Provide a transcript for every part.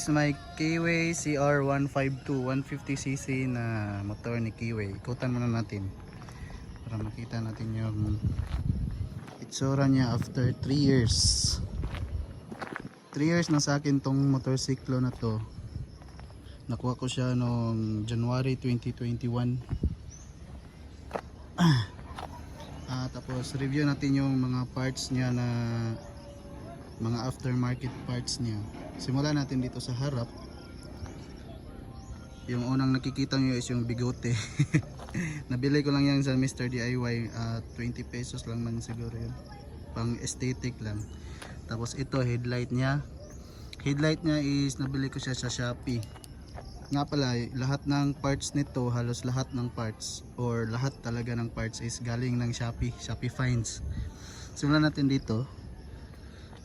is my Keyway CR152 150cc na motor ni Keyway. Ikutan muna natin para makita natin yung itsura niya after 3 years. 3 years na sa akin tong motorsiklo na to. Nakuha ko siya noong January 2021. Tapos review natin yung mga parts niya na mga aftermarket parts niya. Simulan natin dito sa harap. Yung unang nakikita nyo is yung bigote. Nabili ko lang yan sa Mr. DIY. 20 pesos lang man siguro yun, pang aesthetic lang. Tapos ito headlight niya. Headlight niya is nabili ko siya sa Shopee. Nga pala, lahat ng parts nito, halos lahat ng parts or lahat talaga ng parts is galing ng Shopee, Shopee Finds. Simulan natin dito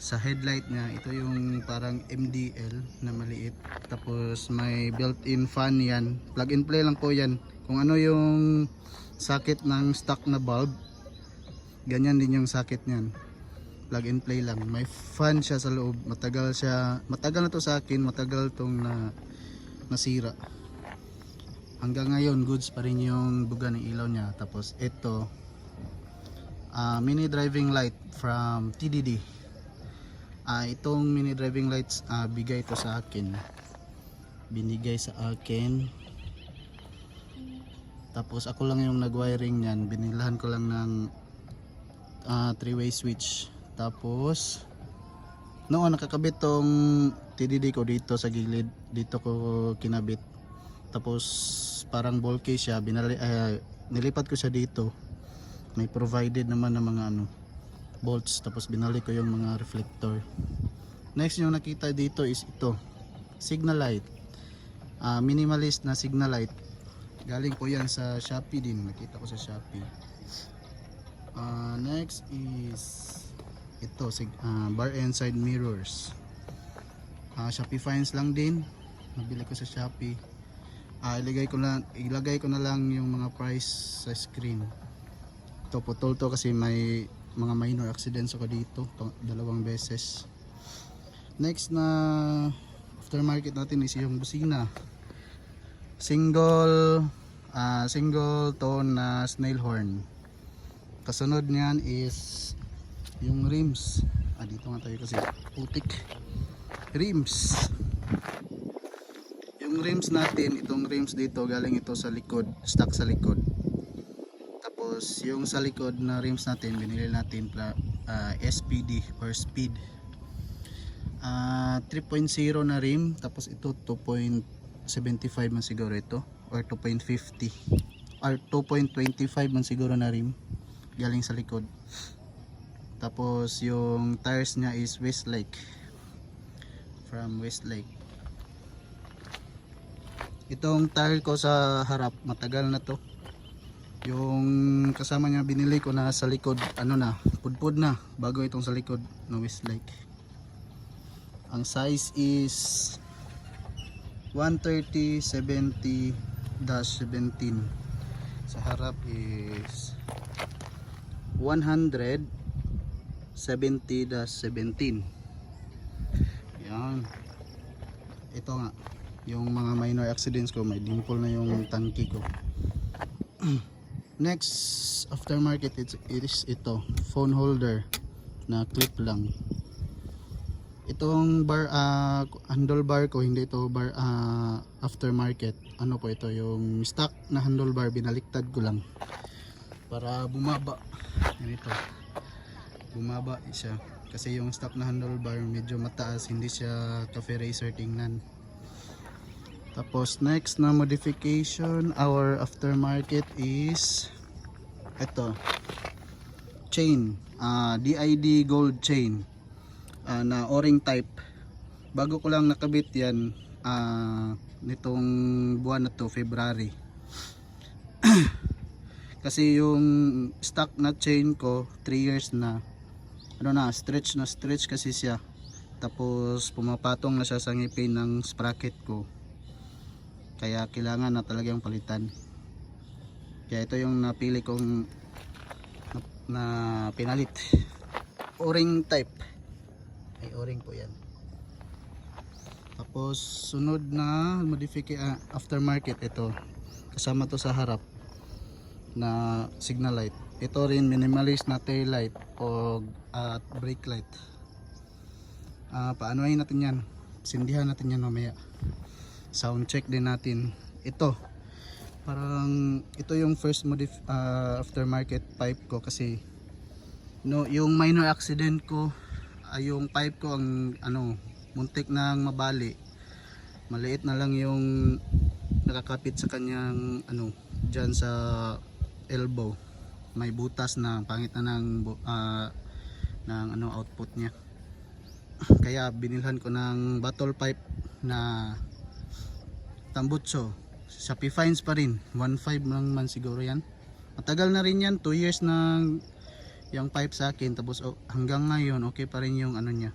sa headlight niya. Ito yung parang MDL na maliit. Tapos may built-in fan yan. Plug and play lang po yan. Kung ano yung socket ng stock na bulb, ganyan din yung socket niyan. Plug and play lang. May fan siya sa loob. Matagal na to sa akin. Matagal tong nasira. Hanggang ngayon goods pa rin yung buga ng ilaw niya. Tapos ito mini driving light from TDD. Itong mini driving lights bigay ito sa akin. Binigay sa akin. Tapos ako lang yung nag-wiring niyan. Binilahan ko lang ng 3-way switch. Tapos noon nakakabit tong TDD ko dito sa gilid, dito ko kinabit. Tapos parang bulky siya, nilipat ko siya dito. May provided naman ng mga bolts, tapos binalik ko yung mga reflector. Next yung nakita dito is ito, signal light. Minimalist na signal light. Galing po yan sa Shopee din, nakita ko sa Shopee. Next is ito, bar and side mirrors. Shopee Finds lang din. Nabili ko sa Shopee. Ilagay ko na lang yung mga price sa screen. Ito putol to kasi may mga minor accidents ako dito. 2 beses. Next na aftermarket natin is yung busina. Single tone na snail horn. Kasunod niyan is yung rims. Dito nga tayo kasi putik. Rims. Yung rims natin, itong rims dito galing ito sa likod, stock sa likod. Tapos yung sa likod na rims natin binili natin SPD or speed. 3.0 na rim, tapos ito 2.75 man siguro ito or 2.50 or 2.25 man siguro na rim galing sa likod. Tapos yung tires niya is Westlake, from Westlake. Itong tire ko sa harap matagal na to. Yung kasama niya binili ko na sa likod, pudpud na, bago itong sa likod na Westlake. Ang size is 130/70-17. Sa harap is 170/17. Yan. Ito nga, yung mga minor accidents ko, may dimple na yung tangki ko. Next aftermarket it is ito, phone holder na clip lang. Itong handlebar ko, hindi ito bar aftermarket. Ano po ito, yung stock na handlebar, binaliktad ko lang para bumaba. Ganito, bumaba siya kasi yung stock na handlebar medyo mataas, hindi siya cafe racer tingnan. Tapos next na modification our aftermarket is ito, chain, DID gold chain na o-ring type. Bago ko lang nakabit yan nitong buwan na to, February. Kasi yung stock na chain ko 3 years na stretch kasi siya. Tapos pumapatong na siya sa ngipin ng sprocket ko. Kaya kailangan na talagang palitan. Kaya ito yung napili kong na pinalit. O-ring type. Ay, o-ring po yan. Tapos sunod na aftermarket, ito kasama to sa harap na signal light. Ito rin minimalist na tail light o at brake light. Paanohin natin yan, sindihan natin yan mamaya. Sound check din natin. Ito parang ito yung first aftermarket pipe ko kasi no, yung minor accident ko yung pipe ko ang muntik nang mabali. Maliit na lang yung nakakapit sa kanyang dyan sa elbow. May butas na, pangit na ng output niya. Kaya binilhan ko ng bottle pipe na Tambutso. Sa P-Fines pa rin, 1.5 lang man siguro yan. Matagal na rin yan, 2 years na yung pipe sa akin. Tapos hanggang ngayon okay pa rin yung niya,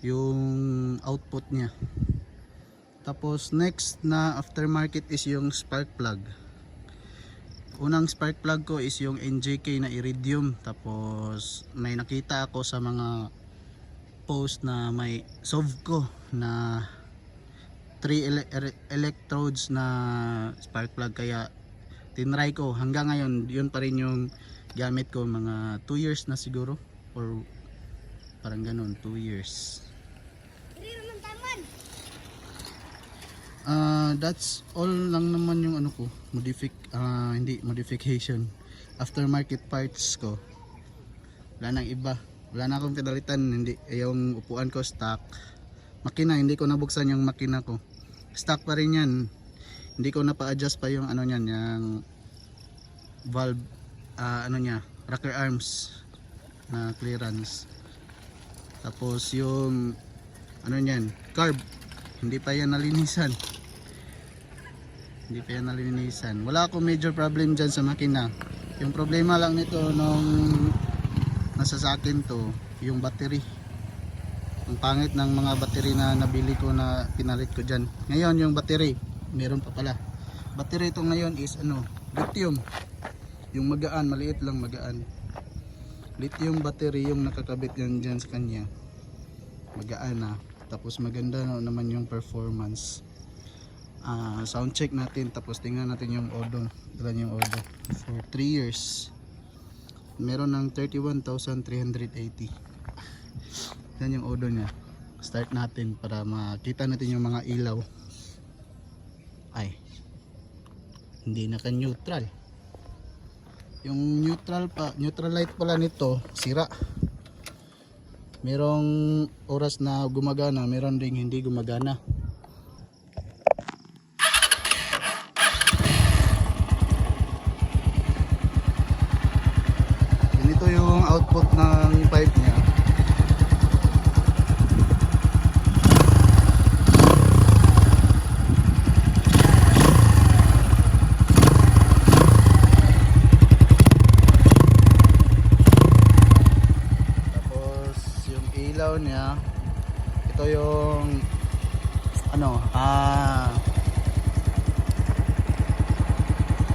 yung output niya. Tapos next na aftermarket is yung spark plug. Unang spark plug ko is yung NJK na Iridium. Tapos may nakita ako sa mga post na may Sovco na 3 electrodes na spark plug, kaya tinry ko. Hanggang ngayon yun pa rin yung gamit ko, mga 2 years na siguro or parang ganun, 2 years. That's all lang naman yung ko, hindi modification, aftermarket parts ko. Wala nang iba, wala na akong pinalitan. Hindi, yung upuan ko stock. Makina, hindi ko nabuksan yung makina ko, stock pa rin yan. Hindi ko napa-adjust pa yung niyan, yung valve, niya, rocker arms na clearance. Tapos yung niyan, carb, hindi pa yan nalinisan. Wala akong major problem dyan sa makina. Yung problema lang nito nung nasa sa akin to, yung battery. Ang pangit ng mga battery na nabili ko na pinalit ko dyan. Ngayon yung battery, meron pa pala. Battery ito ngayon is lithium. Yung magaan, maliit lang, magaan. Lithium battery yung nakakabit dyan sa kanya. Magaan na. Tapos maganda naman yung performance. Sound check natin, tapos tingnan natin yung odo. Ilan yung odo for 3 years. Meron ng 31,380. Yan yung odo nya. Start natin para makita natin yung mga ilaw. Ay, hindi naka neutral. Yung neutral light pala nito sira. Merong oras na gumagana, meron ding hindi gumagana. Ganito yung output ng pipe niya. Niya, ito yung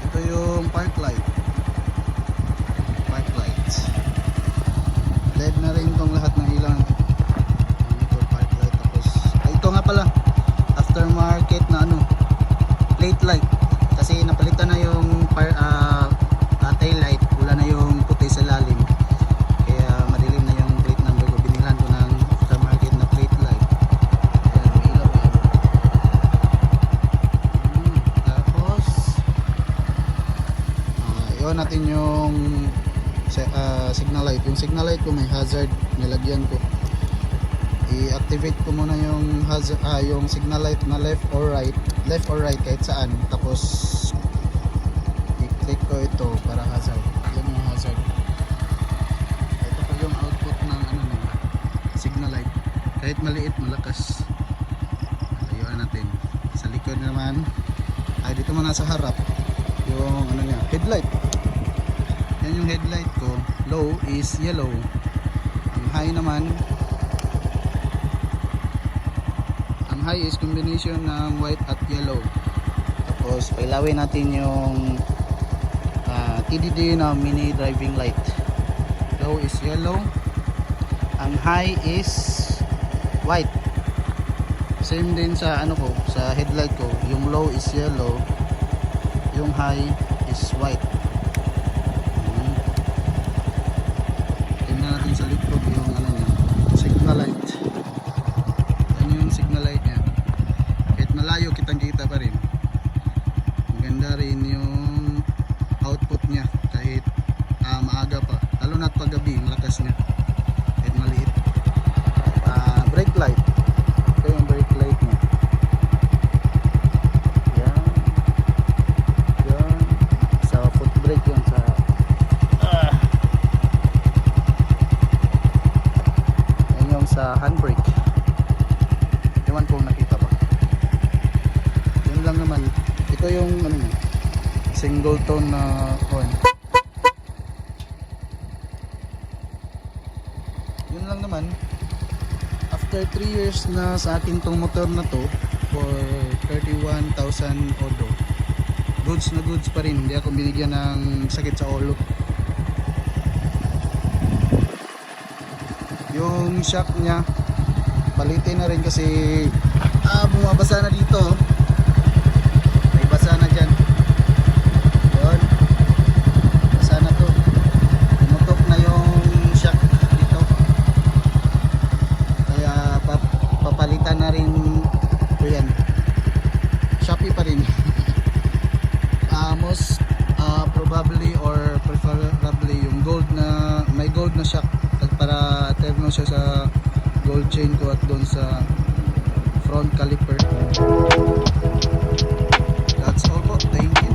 ito yung park lights. LED na rin itong lahat ng ilaw. Ito park light. Tapos ito nga pala aftermarket na plate light, kasi napalitan na yung tail light, wala na yung puti sa lalim. Natin yung signal light. Yung signal light ko may hazard, nilagyan ko. I-activate ko muna yung hazard, yung signal light na left or right kahit saan. Tapos i-click ko ito para hazard. Yan yung hazard. Ito pa yung output ng signal light. Kahit maliit, malakas. Ayun natin. Sa likod naman, dito muna sa harap yung headlight. Yan yung headlight ko. Low is yellow. Ang high naman, ang high is combination ng white at yellow. Tapos pailawin natin yung TDD na mini driving light. Low is yellow, ang high is white. Same din sa ano ko, sa headlight ko. Yung low is yellow, yung high is white. Tingnan natin sa likod yung ano niya, signal light. Yan yung signal light niya. Kahit malayo kitang kita pa rin. Maganda rin yung output niya kahit maaga pa. Lalo na't paggabi, yung lakas niya. Kahit maliit. Brake light. Ito yung brake light niya. Yan. Yan. Sa foot brake yun. Sa yan yung sa handbrake. Ewan kung nakita ba. Yun lang naman. Ito yung ano, single tone na horn. Yun lang naman. After 3 years na sa akin tong motor na to for 31,000 odo, goods na goods pa rin. Hindi ako binigyan ng sakit sa ulo. Yung shock nya palitin na rin kasi bumabasa na dito. May basa na dyan. Yun, basa na to. Tumutok na yung shock dito. Kaya papalitan na rin ito yan. Shopee pa rin. Most probably or preferably yung gold na, may gold na shock para terno siya sa gold chain ko at doon sa front caliper. That's all po. Thank you.